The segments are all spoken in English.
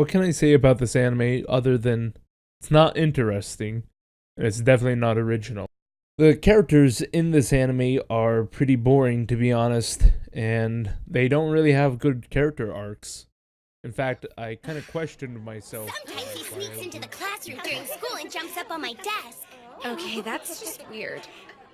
What can I say about this anime other than it's not interesting, and it's definitely not original. The characters in this anime are pretty boring, to be honest, and they don't really have good character arcs. In fact, I kind of questioned myself. Sometimes he sneaks into the classroom during school and jumps up on my desk. Okay, that's just weird.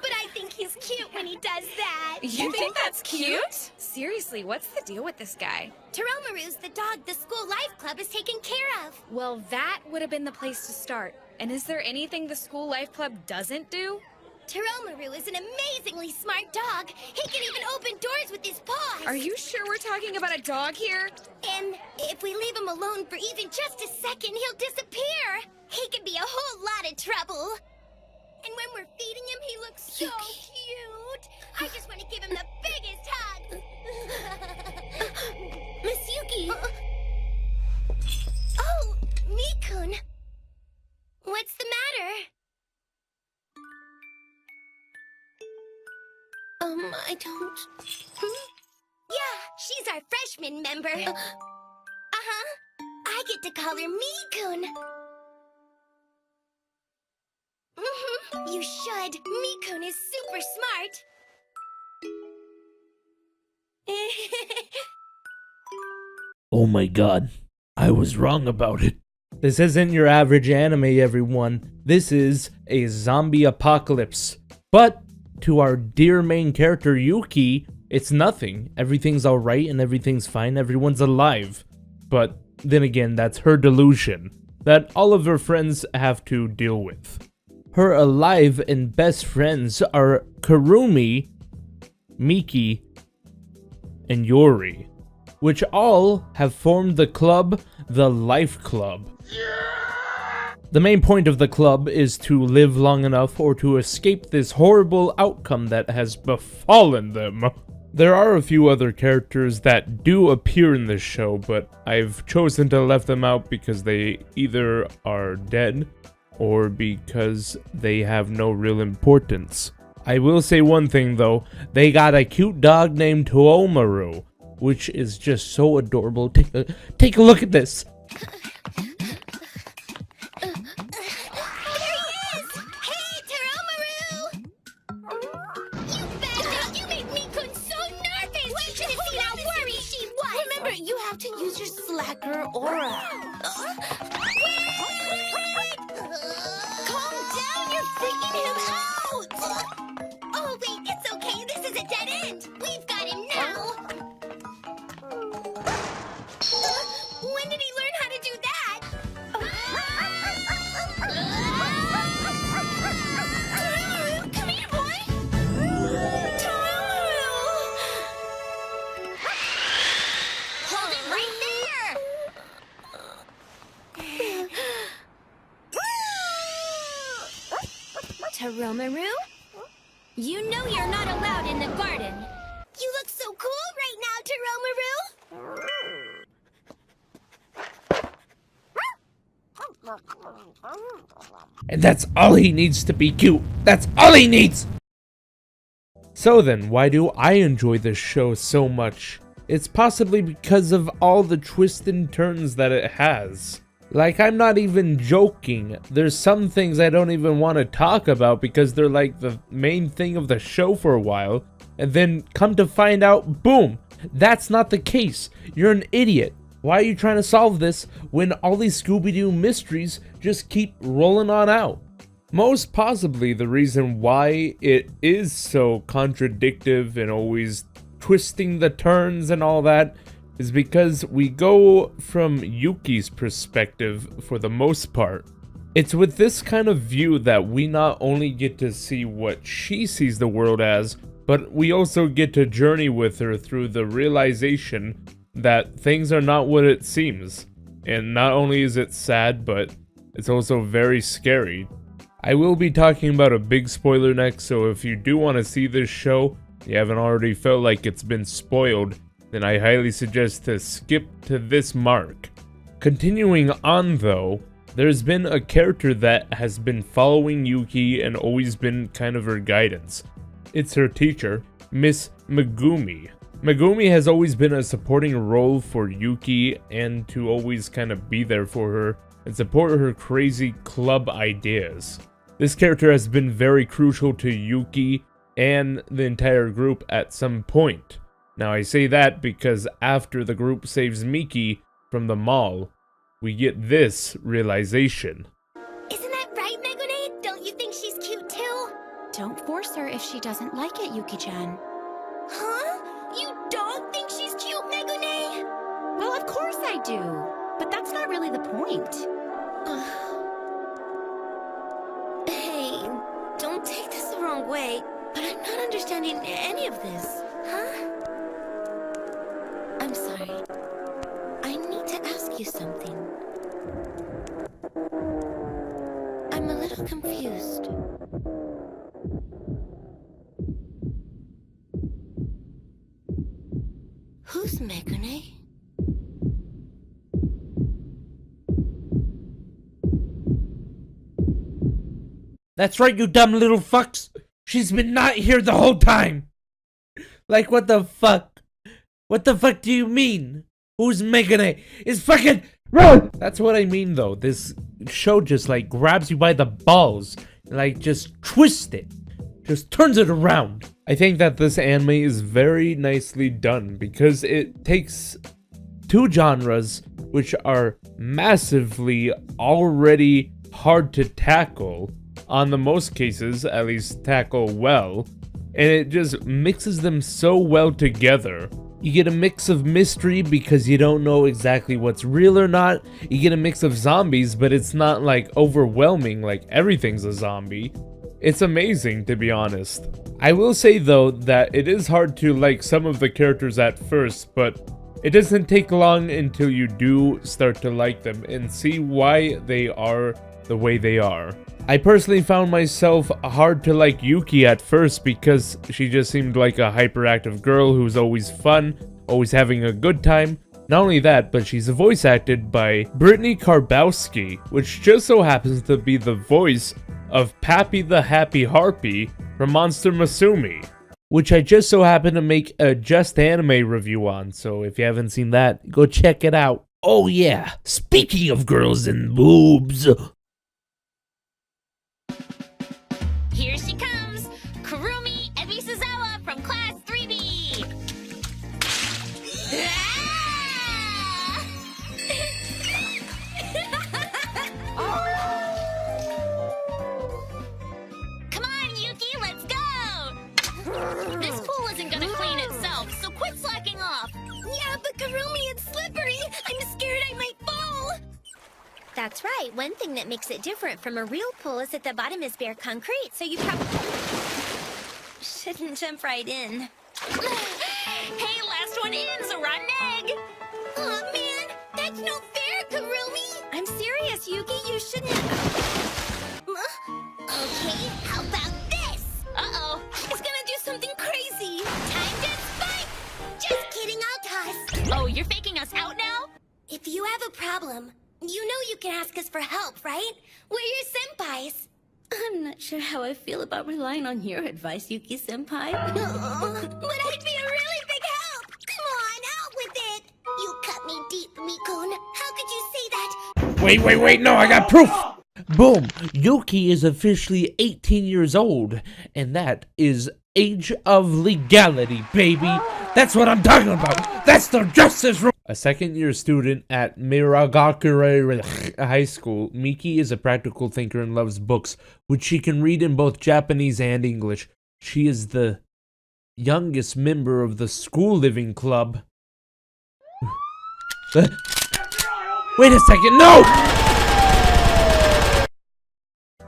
But I think he's cute when he does that. You think that's cute? Seriously, what's the deal with this guy? Teromaru's the dog the school life club is taking care of. Well, that would have been the place to start. And is there anything the school life club doesn't do? Teromaru is an amazingly smart dog. He can even open doors with his paws. Are you sure we're talking about a dog here? And if we leave him alone for even just a second, he'll disappear. He can be a whole lot of trouble. And when we're feeding him, he looks so cute. I just want to give him the biggest hug. Miss Yuki. Oh, Mikun. What's the matter? I don't... Yeah, she's our freshman member. Uh-huh. I get to call her Mikun. You should. Mikun is super smart. Oh my god, I was wrong about it. This isn't your average anime, everyone. This is a zombie apocalypse. But to our dear main character Yuki, it's nothing. Everything's alright and everything's fine. Everyone's alive. But then again, that's her delusion that all of her friends have to deal with. Her alive and best friends are Kurumi, Miki, and Yori, which all have formed the club, the Life Club. The main point of the club is to live long enough or to escape this horrible outcome that has befallen them. There are a few other characters that do appear in this show, but I've chosen to left them out because they either are dead or because they have no real importance. I will say one thing though, they got a cute dog named Teromaru, which is just so adorable. Take a look at this. You have to use your slacker aura. Calm down, you're freaking him out! Oh, wait, it's okay. This is a dead end. We've got him now. When did he learn how to do that? Teromaru, come here, boy. Teromaru! Hold it right there! Teromaru? You know you're not allowed in the garden. You look so cool right now, Teromaru! And that's all he needs to be cute. That's all he needs! So then, why do I enjoy this show so much? It's possibly because of all the twists and turns that it has. Like, I'm not even joking. There's some things I don't even want to talk about because they're like the main thing of the show for a while. And then come to find out, boom, that's not the case. You're an idiot. Why are you trying to solve this when all these Scooby-Doo mysteries just keep rolling on out? Most possibly the reason why it is so contradictive and always twisting the turns and all that is because we go from Yuki's perspective for the most part. It's with this kind of view that we not only get to see what she sees the world as, but we also get to journey with her through the realization that things are not what it seems. And not only is it sad, but it's also very scary. I will be talking about a big spoiler next, so if you do want to see this show, you haven't already felt like it's been spoiled, then I highly suggest to skip to this mark. Continuing on though, there's been a character that has been following Yuki and always been kind of her guidance. It's her teacher, Miss Megumi. Megumi has always been a supporting role for Yuki and to always kind of be there for her and support her crazy club ideas. This character has been very crucial to Yuki and the entire group at some point. Now I say that because after the group saves Miki from the mall, we get this realization. Isn't that right, Megune? Don't you think she's cute too? Don't force her if she doesn't like it, Yuki-chan. Huh? You don't think she's cute, Megune? Well, of course I do. But that's not really the point. Hey, don't take this the wrong way, but I'm not understanding any of this. Huh? I'm sorry. I need to ask you something. I'm a little confused. Who's Megune? That's right, you dumb little fucks. She's been not here the whole time. Like, what the fuck? What the fuck do you mean? Who's Megane? It's fucking run! That's what I mean, though. This show just, like, grabs you by the balls. And, like, just twists it. Just turns it around. I think that this anime is very nicely done because it takes two genres which are massively already hard to tackle, on the most cases, at least tackle well, and it just mixes them so well together. You get a mix of mystery because you don't know exactly what's real or not. You get a mix of zombies, but it's not like overwhelming like everything's a zombie. It's amazing, to be honest. I will say though that it is hard to like some of the characters at first, but it doesn't take long until you do start to like them and see why they are the way they are. I personally found myself hard to like Yuki at first because she just seemed like a hyperactive girl who's always fun, always having a good time. Not only that, but she's voice acted by Brittany Karbowski, which just so happens to be the voice of Pappy the Happy Harpy from Monster Musume, which I just so happen to make a Just Anime review on, so if you haven't seen that, go check it out. Oh yeah, speaking of girls and boobs. Here she comes, Kurumi Ebisuzawa from Class 3B. Come on, Yuki, let's go! This pool isn't gonna clean itself, so quit slacking off. Yeah, but Kurumi, it's slippery. I'm scared I might fall. That's right. One thing that makes it different from a real pool is that the bottom is bare concrete, so you probably shouldn't jump right in. Hey, last one in, so rotten egg! Aw, man, that's no fair, Kurumi! I'm serious, Yuki, you shouldn't... Okay, how about this? Uh-oh, it's gonna do something crazy! Time to spike! Just kidding, I'll toss! Oh, you're faking us out now? If you have a problem, you know you can ask us for help, right? We're your senpais. I'm not sure how I feel about relying on your advice, Yuki-senpai. But I'd be a really big help! Come on, out with it! You cut me deep, Mikun. How could you say that? Wait, no, I got proof! Boom! Yuki is officially 18 years old, and that is age of legality, baby! That's what I'm talking about! That's the justice rule! A second-year student at Miragakure High School, Miki is a practical thinker and loves books, which she can read in both Japanese and English. She is the youngest member of the school living club. Wait a second, no!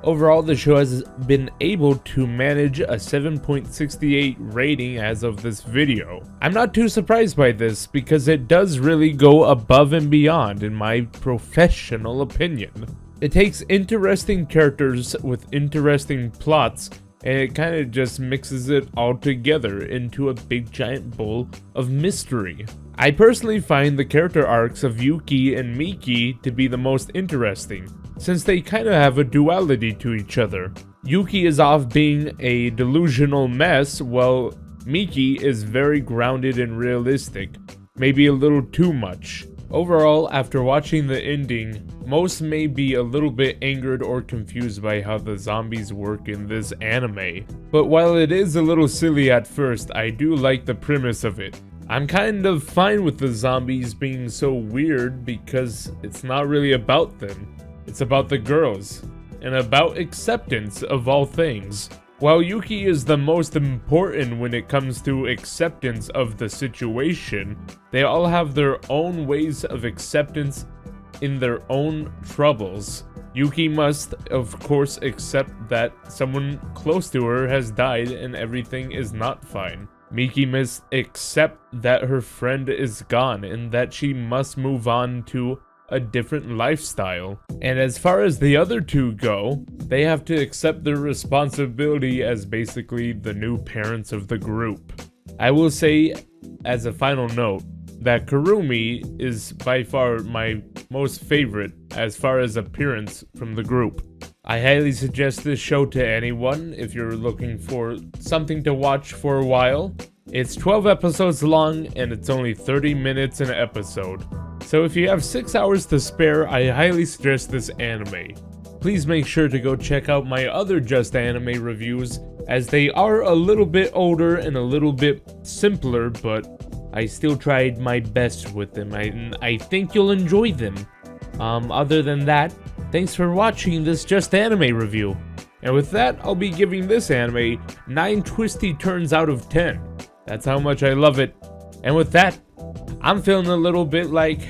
Overall, the show has been able to manage a 7.68 rating as of this video. I'm not too surprised by this because it does really go above and beyond in my professional opinion. It takes interesting characters with interesting plots and it kind of just mixes it all together into a big giant bowl of mystery. I personally find the character arcs of Yuki and Miki to be the most interesting, since they kind of have a duality to each other. Yuki is off being a delusional mess, while Miki is very grounded and realistic, maybe a little too much. Overall, after watching the ending, most may be a little bit angered or confused by how the zombies work in this anime. But while it is a little silly at first, I do like the premise of it. I'm kind of fine with the zombies being so weird because it's not really about them. It's about the girls, and about acceptance of all things. While Yuki is the most important when it comes to acceptance of the situation, they all have their own ways of acceptance in their own troubles. Yuki must, of course, accept that someone close to her has died and everything is not fine. Miki must accept that her friend is gone and that she must move on to a different lifestyle. And as far as the other two go, they have to accept their responsibility as basically the new parents of the group. I will say, as a final note, that Kurumi is by far my most favorite as far as appearance from the group. I highly suggest this show to anyone if you're looking for something to watch for a while. It's 12 episodes long and it's only 30 minutes an episode. So if you have 6 hours to spare, I highly suggest this anime. Please make sure to go check out my other Just Anime reviews, as they are a little bit older and a little bit simpler, but I still tried my best with them. I think you'll enjoy them. Other than that, thanks for watching this Just Anime review. And with that, I'll be giving this anime 9 twisty turns out of 10. That's how much I love it. And with that, I'm feeling a little bit like